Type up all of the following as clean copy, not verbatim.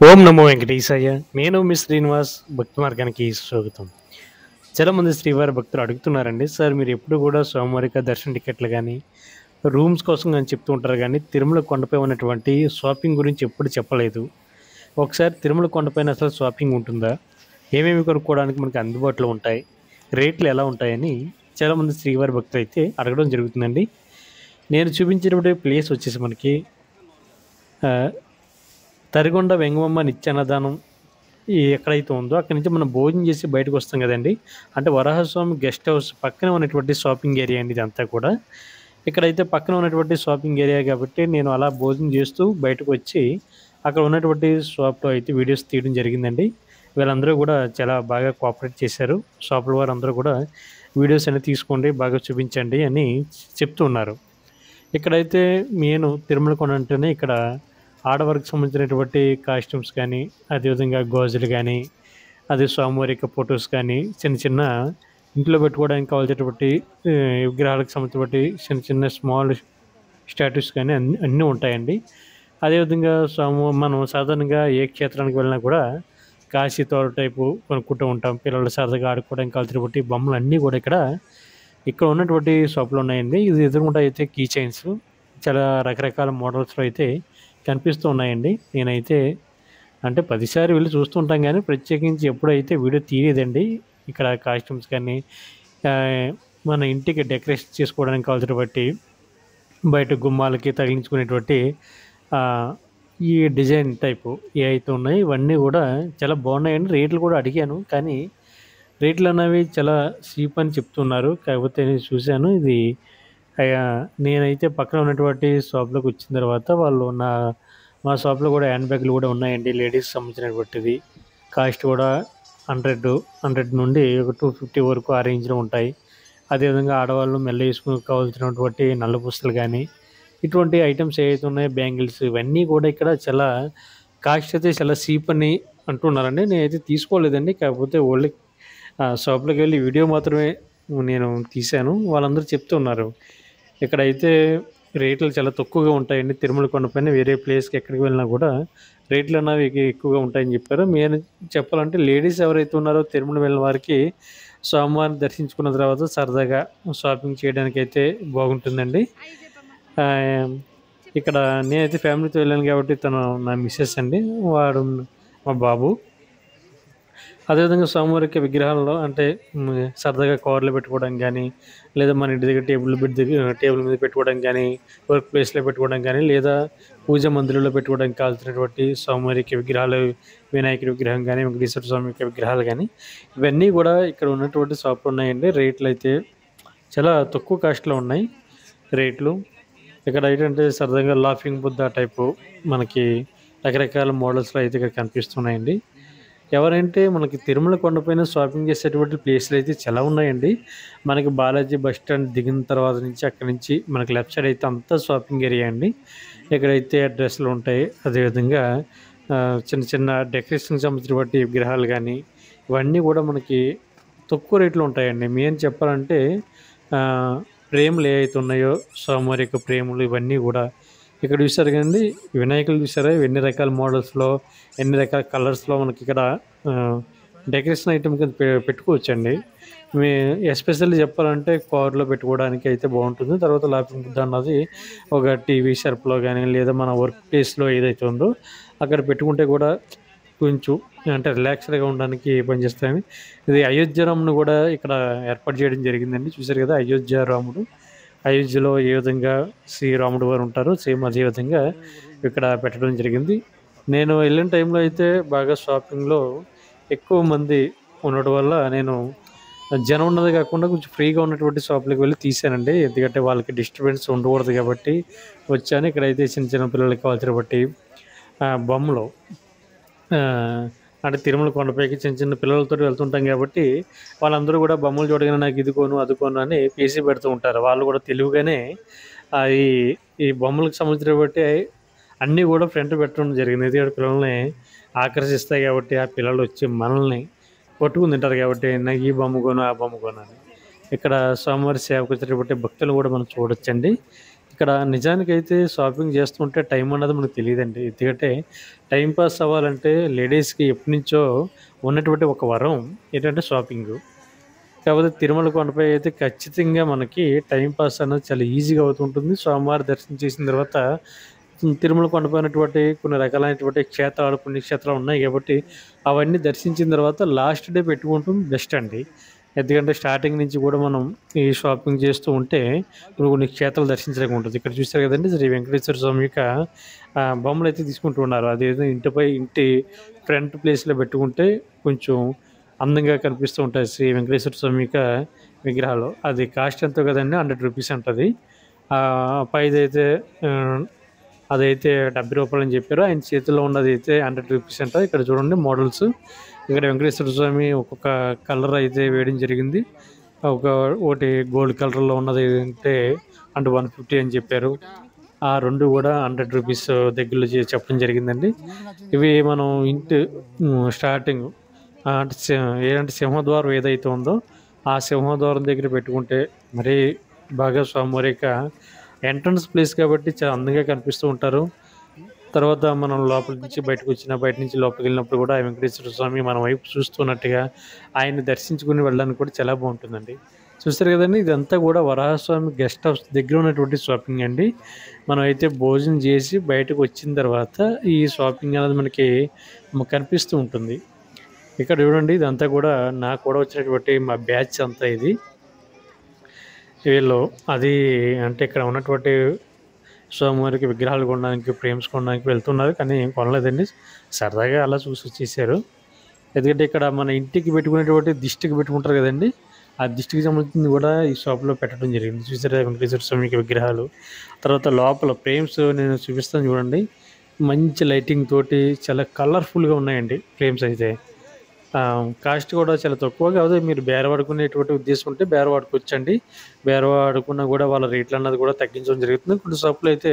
ఓం నమో వెంకటేశాయ. నేను మీ శ్రీనివాస్. భక్తి మార్గానికి స్వాగతం. చాలామంది శ్రీవారి భక్తులు అడుగుతున్నారండి, సార్ మీరు ఎప్పుడు కూడా స్వామివారికి దర్శన టికెట్లు కానీ రూమ్స్ కోసం కానీ చెప్తూ ఉంటారు, కానీ తిరుమల కొండపై ఉన్నటువంటి షాపింగ్ గురించి ఎప్పుడు చెప్పలేదు. ఒకసారి తిరుమల కొండపైన అసలు షాపింగ్ ఉంటుందా, ఏమేమి కొనుక్కోవడానికి మనకి అందుబాటులో ఉంటాయి, రేట్లు ఎలా ఉంటాయని చాలామంది శ్రీవారి భక్తులు అయితే అడగడం జరుగుతుందండి. నేను చూపించినటువంటి ప్లేస్ వచ్చేసి మనకి ఆ, తరిగొండ వెంగమ్మ నిత్యాన్నదానం ఎక్కడైతే ఉందో అక్కడి నుంచి మనం భోజనం చేసి బయటకు వస్తాం కదండి. అంటే వరాహస్వామి గెస్ట్ హౌస్ పక్కన ఉన్నటువంటి షాపింగ్ ఏరియా అండి ఇదంతా కూడా. ఇక్కడైతే పక్కన ఉన్నటువంటి షాపింగ్ ఏరియా కాబట్టి నేను అలా భోజనం చేస్తూ బయటకు వచ్చి అక్కడ ఉన్నటువంటి షాప్లో అయితే వీడియోస్ తీయడం జరిగిందండి. వీళ్ళందరూ కూడా చాలా బాగా కోఆపరేట్ చేశారు. షాపుల వారు అందరూ కూడా వీడియోస్ అనేవి తీసుకోండి, బాగా చూపించండి అని చెప్తూ ఉన్నారు. ఇక్కడైతే నేను తిరుమల కొండ అంటేనే ఇక్కడ ఆడవారికి సంబంధించినటువంటి కాస్ట్యూమ్స్ కానీ, అదేవిధంగా గాజులు కానీ, అదే స్వామివారి యొక్క ఫొటోస్ కానీ, చిన్న చిన్న ఇంట్లో పెట్టుకోవడానికి కావాల్సినటువంటి విగ్రహాలకు సంబంధించినటువంటి చిన్న చిన్న స్మాల్ స్టాట్యూస్ కానీ అన్నీ ఉంటాయండి. అదేవిధంగా మనం సాధారణంగా ఏ క్షేత్రానికి వెళ్ళినా కూడా కాశీ తోర టైపు కొనుక్కుంటూ ఉంటాం. పిల్లలు సరదాగా ఆడుకోవడానికి కావాల్సినటువంటి బొమ్మలు అన్నీ కూడా ఇక్కడ ఉన్నటువంటి షాపులో ఉన్నాయండి. ఇది ఎదురుగుండా అయితే కీ చైన్స్ చాలా రకరకాల మోడల్స్లో అయితే కనిపిస్తూ ఉన్నాయండి. నేనైతే అంటే 10 సార్లు వెళ్ళి చూస్తూ ఉంటాం, కానీ ప్రత్యేకించి ఎప్పుడైతే వీడియో తీయలేదండి. ఇక్కడ కాస్ట్యూమ్స్ కానీ మన ఇంటికి డెకరేషన్ చేసుకోవడానికి కావాల్సినటువంటి బయట గుమ్మాలకి తగిలించుకునేటువంటి ఈ డిజైన్ టైపు ఏవైతే ఉన్నాయో ఇవన్నీ కూడా చాలా బాగున్నాయండి. రేట్లు కూడా అడిగాను, కానీ రేట్లు అనేవి చాలా చీప్ అని చెప్తున్నారు. కాకపోతే నేను చూశాను ఇది నేనైతే పక్కన ఉన్నటువంటి షాప్లోకి వచ్చిన తర్వాత వాళ్ళు మా షాప్లో కూడా హ్యాండ్ బ్యాగులు కూడా ఉన్నాయండి, లేడీస్ సంబంధించినటువంటిది. కాస్ట్ కూడా 100 నుండి ఒక 250 వరకు ఆ రేంజ్లో ఉంటాయి. అదేవిధంగా ఆడవాళ్ళు మెల్ల వేసుకుని కావాల్సినటువంటి నల్ల పుస్తలు కానీ ఇటువంటి ఐటమ్స్ ఏవైతే ఉన్నాయో బ్యాంగిల్స్ ఇవన్నీ కూడా ఇక్కడ చాలా కాస్ట్ అయితే చాలా చీప్ అని అంటున్నారండి. నేనైతే తీసుకోలేదండి, కాకపోతే ఓన్లీ షాప్లోకి వెళ్ళి వీడియో మాత్రమే నేను తీశాను. వాళ్ళందరూ చెప్తున్నారు ఇక్కడైతే రేట్లు చాలా తక్కువగా ఉంటాయండి. తిరుమల కొండపైన వేరే ప్లేస్కి ఎక్కడికి వెళ్ళినా కూడా రేట్లు అనేవి ఎక్కువగా ఉంటాయని చెప్పారు. నేను చెప్పాలంటే లేడీస్ ఎవరైతే ఉన్నారో తిరుమల వెళ్ళిన వారికి స్వామివారిని దర్శించుకున్న తర్వాత సరదాగా షాపింగ్ చేయడానికి అయితే బాగుంటుందండి. ఇక్కడ నేనైతే ఫ్యామిలీతో వెళ్ళాను కాబట్టి తను నా మిస్సెస్ అండి, వాడు మా బాబు. అదేవిధంగా స్వామివారికి విగ్రహాలలో అంటే సరదాగా కవర్లో పెట్టుకోవడం కానీ, లేదా మన ఇంటి దగ్గర టేబుల్ మీద పెట్టుకోవడం కానీ, వర్క్ ప్లేస్లో పెట్టుకోవడం కానీ, లేదా పూజా మందిరంలో పెట్టుకోవడానికి కావాల్సినటువంటి స్వామివారికి విగ్రహాలు, వినాయకుడి విగ్రహం కానీ, వెంకటేశ్వర స్వామి యొక్క విగ్రహాలు కానీ ఇవన్నీ కూడా ఇక్కడ ఉన్నటువంటి షాపులు ఉన్నాయండి. రేట్లు అయితే చాలా తక్కువ కాస్ట్లో ఉన్నాయి రేట్లు. ఇక్కడ ఏంటంటే సరదాగా లాఫింగ్ బుద్ధ టైపు మనకి రకరకాల మోడల్స్లో అయితే ఇక్కడ కనిపిస్తున్నాయండి. ఎవరంటే మనకి తిరుమల కొండపైన షాపింగ్ చేసేటువంటి ప్లేస్లు అయితే చాలా ఉన్నాయండి. మనకి బాలాజీ బస్ స్టాండ్ దిగిన తర్వాత నుంచి అక్కడి నుంచి మనకి లెఫ్ట్ సైడ్ అయితే అంతా షాపింగ్ ఏరియా అండి. ఇక్కడైతే డ్రెస్సులు ఉంటాయి, అదేవిధంగా చిన్న చిన్న డెకరేషన్కి సంబంధించినటువంటి విగ్రహాలు కానీ ఇవన్నీ కూడా మనకి తక్కువ రేట్లో ఉంటాయండి. మెయిన్ చెప్పాలంటే ఫ్రేములు ఏవైతే ఉన్నాయో స్వామివారి యొక్క ఫ్రేములు ఇవన్నీ కూడా ఇక్కడ చూసారు కదండి. వినాయకులు చూసారా ఎన్ని రకాల మోడల్స్లో, ఎన్ని రకాల కలర్స్లో మనకి ఇక్కడ డెకరేషన్ ఐటమ్ కింద పెట్టుకోవచ్చండి. ఎస్పెషల్లీ చెప్పాలంటే కార్లో పెట్టుకోవడానికి అయితే బాగుంటుంది. తర్వాత లాఫింగ్ బుద్ధ అన్నది ఒక టీవీ షర్ప్లో కానీ, లేదా మన వర్క్ ప్లేస్లో ఏదైతే ఉందో అక్కడ పెట్టుకుంటే కూడా కొంచెం అంటే రిలాక్స్డ్గా ఉండడానికి పనిచేస్తాయని. ఇది అయోధ్య రాముడు కూడా ఇక్కడ ఏర్పాటు చేయడం జరిగిందండి. చూసారు కదా అయోధ్య రాముడు. అయోధ్యలో ఏ విధంగా శ్రీరాముడు వారు ఉంటారో సేమ్ అదే విధంగా ఇక్కడ పెట్టడం జరిగింది. నేను వెళ్ళిన టైంలో అయితే బాగా షాపింగ్లో ఎక్కువ మంది ఉండడం వల్ల నేను జనం ఉన్నది కాకుండా కొంచెం ఫ్రీగా ఉన్నటువంటి షాపులకు వెళ్ళి తీసానండి. ఎందుకంటే వాళ్ళకి డిస్టర్బెన్స్ ఉండకూడదు కాబట్టి వచ్చాను. ఇక్కడైతే చిన్న చిన్న పిల్లలకి కావాల్సినటువంటి బొమ్మలు అంటే తిరుమల కొండపైకి చిన్న చిన్న పిల్లలతో వెళ్తుంటాం కాబట్టి వాళ్ళందరూ కూడా బొమ్మలు చూడగానే నాకు ఇది కొను అది కొను అని పేసి పెడుతూ ఉంటారు. వాళ్ళు కూడా తెలివిగానే ఈ ఈ బొమ్మలకు సంబంధించిన బట్టి అన్నీ కూడా ఫ్రంట్ పెట్టడం జరిగింది. ఎందుకంటే పిల్లల్ని ఆకర్షిస్తాయి కాబట్టి ఆ పిల్లలు వచ్చి మనల్ని పట్టుకుని తింటారు కాబట్టి నాకు ఈ బొమ్మ కొను ఆ బొమ్మ కొను అని. ఇక్కడ స్వామివారి సేవకు వచ్చేటటువంటి భక్తులు కూడా మనం చూడొచ్చండి. ఇక్కడ నిజానికైతే షాపింగ్ చేస్తుంటే టైం అన్నది మనకు తెలీదండి. ఎందుకంటే టైం పాస్ అవ్వాలంటే లేడీస్‌కి ఎప్పటినుంచో ఉన్నటువంటి ఒక వరం ఏంటంటే షాపింగు. కాకపోతే తిరుమల కొండపై అయితే ఖచ్చితంగా మనకి టైం పాస్ అన్నది చాలా ఈజీగా అవుతుంటుంది. స్వామివారి దర్శనం చేసిన తర్వాత తిరుమల కొండపై ఉన్నటువంటి కొన్ని రకాలైనటువంటి క్షేత్రాలు, పుణ్యక్షేత్రాలు ఉన్నాయి కాబట్టి అవన్నీ దర్శించిన తర్వాత లాస్ట్ డే పెట్టుకుంటం బెస్ట్ అండి. ఎందుకంటే స్టార్టింగ్ నుంచి కూడా మనం ఈ షాపింగ్ చేస్తూ ఉంటే కొన్ని క్షేత్రాలు దర్శించడానికి ఉంటుంది. ఇక్కడ చూసారు కదండీ శ్రీ వెంకటేశ్వర స్వామి యొక్క బొమ్మలైతే తీసుకుంటూ ఉన్నారు. అదేదో ఇంటి ఫ్రంట్ ప్లేస్‌లో పెట్టుకుంటే కొంచెం అందంగా కనిపిస్తూ ఉంటాయి శ్రీ వెంకటేశ్వర స్వామి యొక్క విగ్రహాలు. అది కాస్ట్ ఎంతో కదండీ రూ. 100 అంటది. పైదైతే అదైతే రూ. 70 అని చెప్పారు. ఆయన చేతిలో ఉన్నదైతే రూ. 100 అంట. ఇక్కడ చూడండి మోడల్స్. ఇక్కడ వెంకటేశ్వర స్వామి ఒక్కొక్క కలర్ అయితే వేయడం జరిగింది. ఒకటి గోల్డ్ కలర్‌లో ఉన్నది అంటే 150 అని చెప్పారు. ఆ 2 కూడా రూ. 100 దగ్గరలో చెప్పడం జరిగిందండి. ఇవి మనం స్టార్టింగ్ అంటే ఏదంటే సింహద్వారం ఏదైతే ఉందో ఆ సింహద్వారం దగ్గర పెట్టుకుంటే మరీ బాగా స్వామివారి యొక్క ఎంట్రన్స్ ప్లేస్ కాబట్టి చాలా అందంగా కనిపిస్తూ ఉంటారు. తర్వాత మనం లోపల నుంచి బయట నుంచి లోపలికి వెళ్ళినప్పుడు కూడా వెంకటేశ్వర స్వామి మన వైపు చూస్తున్నట్టుగా ఆయన్ని దర్శించుకుని వెళ్ళడానికి కూడా చాలా బాగుంటుందండి. చూస్తారు కదండి ఇదంతా కూడా వరాహస్వామి గెస్ట్ హౌస్ దగ్గర ఉన్నటువంటి షాపింగ్ అండి. మనం అయితే భోజనం చేసి బయటకు వచ్చిన తర్వాత ఈ షాపింగ్ అనేది మనకి కనిపిస్తూ ఉంటుంది. ఇక్కడ చూడండి ఇదంతా కూడా నాకు కూడా వచ్చినటువంటి మా బ్యాచ్ అంతా ఇది. వీళ్ళు అది అంటే ఇక్కడ ఉన్నటువంటి స్వామివారికి విగ్రహాలు కొనడానికి, ఫ్రేమ్స్ కొనడానికి వెళ్తున్నారు. కానీ ఏం కొనలేదండి. సరదాగా అలా చూసి వచ్చేసారు. ఎందుకంటే ఇక్కడ మన ఇంటికి పెట్టుకునేటువంటి దిష్టికి పెట్టుకుంటారు కదండీ! ఆ దిష్టికి సంబంధించింది కూడా ఈ షాప్‌లో పెట్టడం జరిగింది. చూసారా వెంకటేశ్వర స్వామికి విగ్రహాలు. తర్వాత లోపల ఫ్రేమ్స్ నేను చూపిస్తాను చూడండి. మంచి లైటింగ్ తోటి చాలా కలర్‌ఫుల్‌గా ఉన్నాయండి ఫ్రేమ్స్ అయితే. కాస్ట్ కూడా చాలా తక్కువ. కాకపోతే మీరు బేరవాడుకునేటువంటి ఉద్దేశం ఉంటే బేరవాడుకోవచ్చండి. బేరవాడుకున్నా కూడా వాళ్ళ రేట్లన్నది కూడా తగ్గించడం జరుగుతుంది. కొన్ని షాపులో అయితే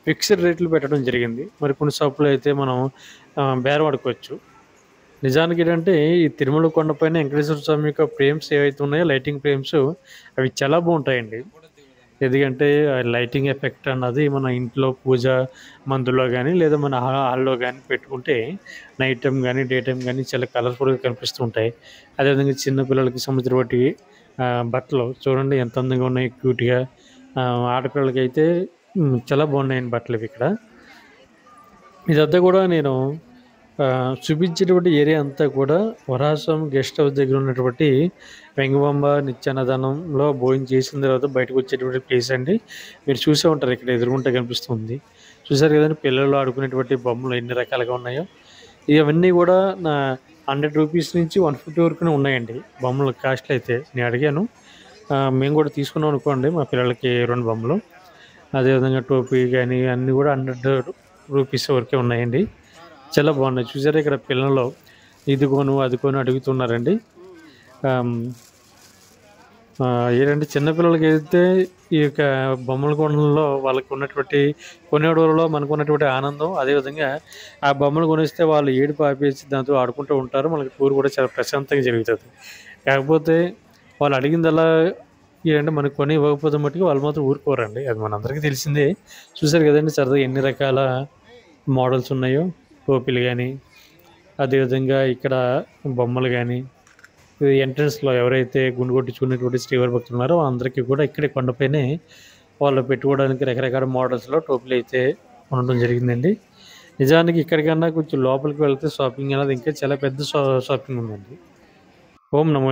ఫిక్స్డ్ రేట్లు పెట్టడం జరిగింది. మరి కొన్ని షాపులో అయితే మనం బేరవాడుకోవచ్చు. నిజానికి ఏంటంటే ఈ తిరుమల కొండపైన వెంకటేశ్వర స్వామి యొక్క ఫ్రేమ్స్ ఏవైతే ఉన్నాయో లైటింగ్ ఫ్రేమ్స్ అవి చాలా బాగుంటాయండి. ఎందుకంటే లైటింగ్ ఎఫెక్ట్ అన్నది మన ఇంట్లో పూజ మందులో గానీ లేదా మన హాల్‌లో గానీ పెట్టుకుంటే నైట్ టైమ్ గానీ, డే టైమ్ గానీ చాలా కలర్‌ఫుల్‌గా కనిపిస్తూ ఉంటాయి. అదేవిధంగా చిన్న పిల్లలకి సంబంధించినటువంటి బట్టలు చూడండి ఎంత అందంగా ఉన్నాయి క్యూట్‌గా. ఆడపిల్లలకైతే చాలా బాగున్నాయండి బట్టలు ఇవి ఇక్కడ. ఇదంతా కూడా నేను చూపించేటువంటి ఏరియా అంతా కూడా వరాహస్వామి గెస్ట్ హౌస్ దగ్గర ఉన్నటువంటి వెంగమాంబ నిత్యాన్నదానంలో భోజనం చేసిన తర్వాత బయటకు వచ్చేటువంటి ప్లేస్ అండి. మీరు చూసే ఉంటారు ఇక్కడ ఎదురుగుంట కనిపిస్తుంది. చూసారు కదండీ పిల్లలు ఆడుకునేటువంటి బొమ్మలు ఎన్ని రకాలుగా ఉన్నాయో. ఇవన్నీ కూడా నా రూ. 100 నుంచి 150 వరకునే ఉన్నాయండి బొమ్మల కాస్ట్‌లు అయితే. నేను అడిగాను. మేము కూడా తీసుకున్నాం అనుకోండి మా పిల్లలకి 2 బొమ్మలు. అదేవిధంగా టోపీ గానీ అన్నీ కూడా రూ. 100 వరకే ఉన్నాయండి. చాలా బాగున్నాయి. చూసారా ఇక్కడ పిల్లలు ఇది కొను, అది కొను అడుగుతున్నారండి. ఏంటంటే చిన్న పిల్లలకైతే ఈ యొక్క బొమ్మల కొనడంలో వాళ్ళకి ఉన్నటువంటి కొనేయడంలో మనకున్నటువంటి ఆనందం, అదేవిధంగా ఆ బొమ్మలు కొనిస్తే వాళ్ళు ఏడుపు ఆపేసి దాంతో ఆడుకుంటూ ఉంటారు. మనకి టూర్ కూడా చాలా ప్రశాంతంగా జరుగుతుంది. కాకపోతే వాళ్ళు అడిగిందల్లా ఏంటంటే మనకు కొని ఇవ్వకపోతే మట్టుకు వాళ్ళు మాత్రం ఊరుకోరండి. అది మనందరికీ తెలిసిందే. చూసారు కదండీ సరదాగా ఎన్ని రకాల మోడల్స్ ఉన్నాయో టోపీలు కానీ, అదేవిధంగా ఇక్కడ బొమ్మలు కానీ, ఇది ఎంట్రన్స్‌లో ఎవరైతే గుండు కొట్టించుకునేటువంటి శ్రీవారి భక్తులు ఉన్నారో అందరికీ కూడా ఇక్కడే కొండపైనే వాళ్ళు పెట్టుకోవడానికి రకరకాల మోడల్స్‌లో టోపీలు అయితే ఉండడం జరిగిందండి. నిజానికి ఇక్కడికన్నా కొంచెం లోపలికి వెళ్తే షాపింగ్ అనేది ఇంకా చాలా పెద్ద షాపింగ్ ఉందండి. ఓం నమో